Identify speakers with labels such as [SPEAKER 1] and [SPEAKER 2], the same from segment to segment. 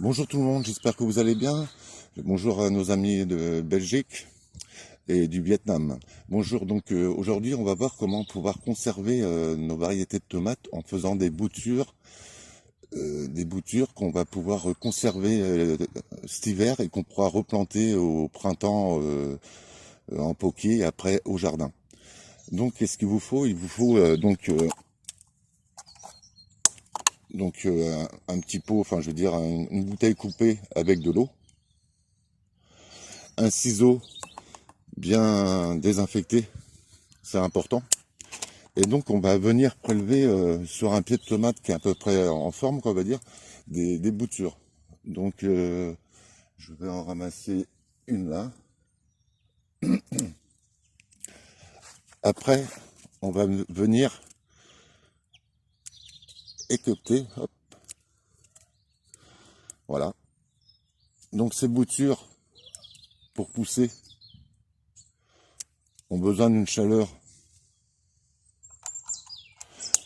[SPEAKER 1] Bonjour tout le monde, j'espère que vous allez bien. Bonjour à nos amis de Belgique et du Vietnam. Bonjour, donc aujourd'hui on va voir comment pouvoir conserver nos variétés de tomates en faisant des boutures qu'on va pouvoir conserver cet hiver et qu'on pourra replanter au printemps en poquier et après au jardin. Donc qu'est-ce qu'il vous faut? Il vous faut un petit pot, enfin je veux dire une bouteille coupée avec de l'eau, un ciseau bien désinfecté, c'est important. Et donc on va venir prélever sur un pied de tomate qui est à peu près en forme, quoi, on va dire, des boutures. Donc je vais en ramasser une là. Après, on va venir équeuter, hop, voilà. Donc ces boutures, pour pousser, ont besoin d'une chaleur.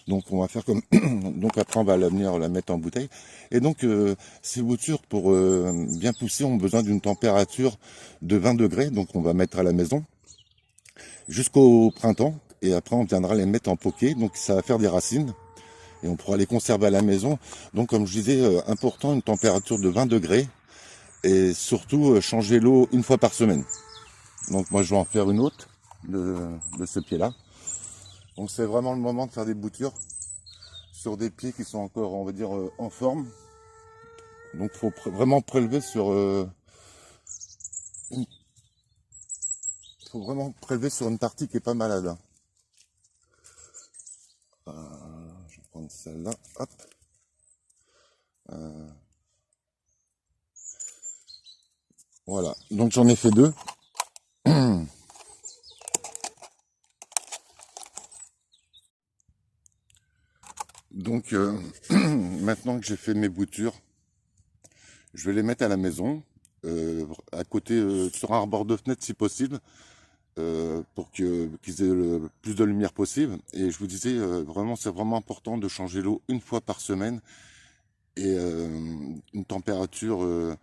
[SPEAKER 1] Donc on va faire comme donc après on va venir la mettre en bouteille. Et donc ces boutures pour bien pousser ont besoin d'une température de 20 degrés. Donc on va mettre à la maison jusqu'au printemps et après on viendra les mettre en poquet. Donc ça va faire des racines et on pourra les conserver à la maison. Donc comme je disais, important une température de 20 degrés et surtout changer l'eau une fois par semaine. Donc moi je vais en faire une autre de ce pied là. Donc c'est vraiment le moment de faire des boutures sur des pieds qui sont encore, on va dire, en forme. Donc il faut vraiment prélever sur une partie qui est pas malade. Hein. Je vais prendre celle-là. Hop. Voilà. Donc j'en ai fait deux. Donc maintenant que j'ai fait mes boutures, je vais les mettre à la maison, à côté, sur un bord de fenêtre si possible, pour qu'ils aient le plus de lumière possible. Et je vous disais, vraiment, c'est vraiment important de changer l'eau une fois par semaine et une température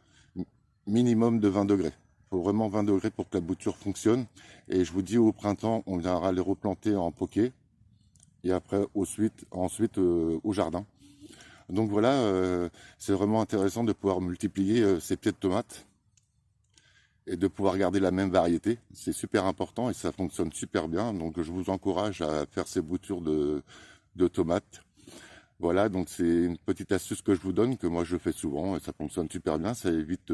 [SPEAKER 1] minimum de 20 degrés. Il faut vraiment 20 degrés pour que la bouture fonctionne. Et je vous dis, au printemps, on viendra les replanter en poquet et après ensuite au jardin. Donc voilà, c'est vraiment intéressant de pouvoir multiplier ces pieds de tomates et de pouvoir garder la même variété. C'est super important et ça fonctionne super bien. Donc je vous encourage à faire ces boutures de tomates. Voilà, donc c'est une petite astuce que je vous donne, que moi je fais souvent et ça fonctionne super bien. Ça évite,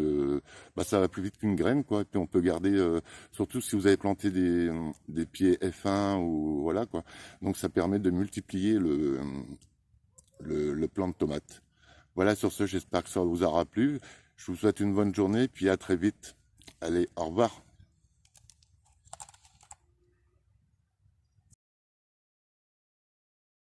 [SPEAKER 1] ça va plus vite qu'une graine, quoi. Et puis on peut garder, surtout si vous avez planté des pieds F1 ou voilà, quoi. Donc ça permet de multiplier le plant de tomates. Voilà, sur ce, j'espère que ça vous aura plu. Je vous souhaite une bonne journée, puis à très vite. Allez, au revoir.